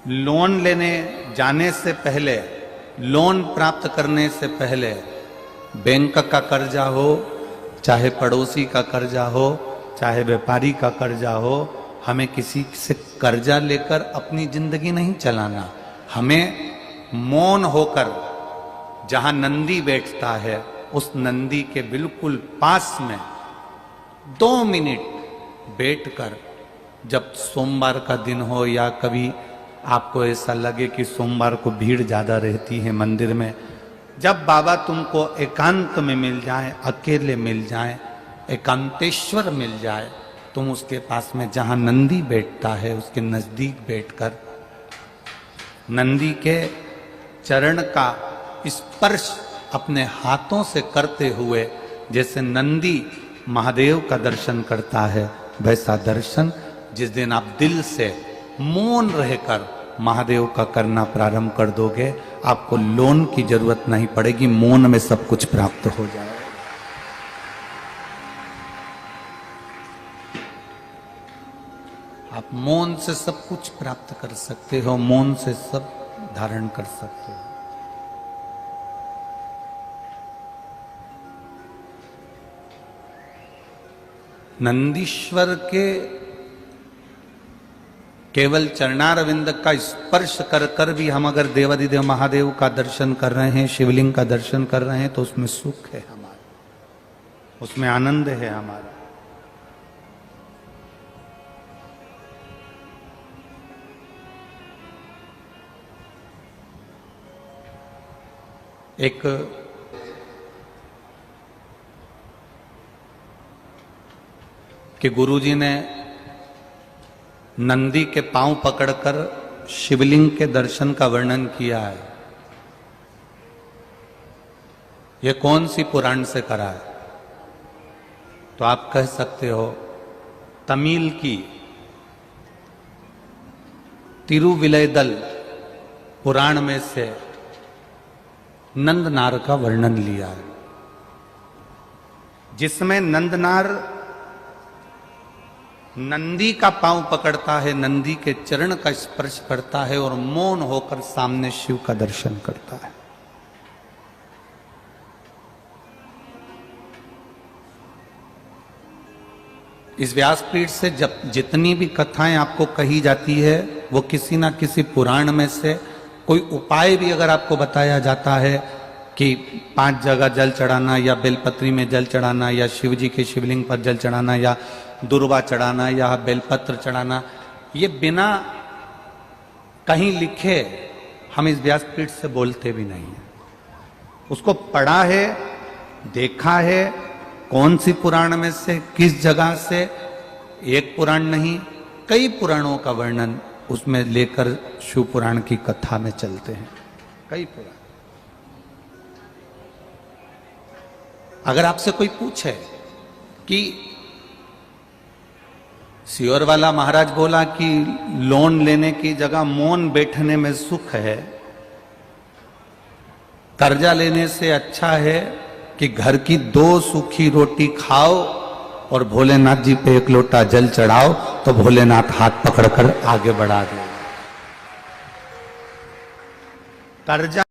Loan लेने जाने से पहले, लोन प्राप्त करने से पहले बैंक का कर्जा हो, चाहे पड़ोसी का कर्जा हो, चाहे व्यापारी का कर्जा हो, हमें किसी से कर्जा लेकर अपनी जिंदगी नहीं चलाना। हमें मौन होकर, जहां नंदी बैठता है उस नंदी के बिल्कुल पास में 2 मिनट बैठकर, जब सोमवार का दिन हो या कभी आपको ऐसा लगे कि सोमवार को भीड़ ज्यादा रहती है मंदिर में, जब बाबा तुमको एकांत में मिल जाए, अकेले मिल जाए, एकांतेश्वर मिल जाए, तुम उसके पास में जहां नंदी बैठता है उसके नजदीक बैठकर नंदी के चरण का स्पर्श अपने हाथों से करते हुए, जैसे नंदी महादेव का दर्शन करता है, वैसा दर्शन जिस दिन आप दिल से मौन रहकर महादेव का करना प्रारंभ कर दोगे, आपको लोन की जरूरत नहीं पड़ेगी, मौन में सब कुछ प्राप्त हो जाएगा। आप मौन से सब कुछ प्राप्त कर सकते हो, मौन से सब धारण कर सकते हो। नंदीश्वर के केवल चरणारविंद का स्पर्श कर कर भी हम अगर देवाधिदेव महादेव का दर्शन कर रहे हैं, शिवलिंग का दर्शन कर रहे हैं, तो उसमें सुख है हमारा, उसमें आनंद है हमारा। एक कि गुरुजी ने नंदी के पांव पकड़कर शिवलिंग के दर्शन का वर्णन किया है। यह कौन सी पुराण से करा है? तो आप कह सकते हो तमिल की तिरुविलयदल पुराण में से नंदनार का वर्णन लिया है, जिसमें नंदनार नंदी का पांव पकड़ता है, नंदी के चरण का स्पर्श करता है और मौन होकर सामने शिव का दर्शन करता है। इस व्यासपीठ से जब जितनी भी कथाएं आपको कही जाती है, वो किसी ना किसी पुराण में से कोई उपाय भी अगर आपको बताया जाता है कि 5 जगह जल चढ़ाना, या बेलपत्री में जल चढ़ाना, या शिव जी के शिवलिंग पर जल चढ़ाना, या दुर्वा चढ़ाना, या बेलपत्र चढ़ाना, ये बिना कहीं लिखे हम इस व्यासपीठ से बोलते भी नहीं है। उसको पढ़ा है, देखा है, कौन सी पुराण में से, किस जगह से, एक पुराण नहीं कई पुराणों का वर्णन उसमें लेकर शिव पुराण की कथा में चलते हैं, कई पुराण। अगर आपसे कोई पूछे कि सियोर वाला महाराज बोला कि लोन लेने की जगह मौन बैठने में सुख है, कर्जा लेने से अच्छा है कि घर की 2 सूखी रोटी खाओ और भोलेनाथ जी पे 1 लोटा जल चढ़ाओ, तो भोलेनाथ हाथ पकड़कर आगे बढ़ा दे। कर्जा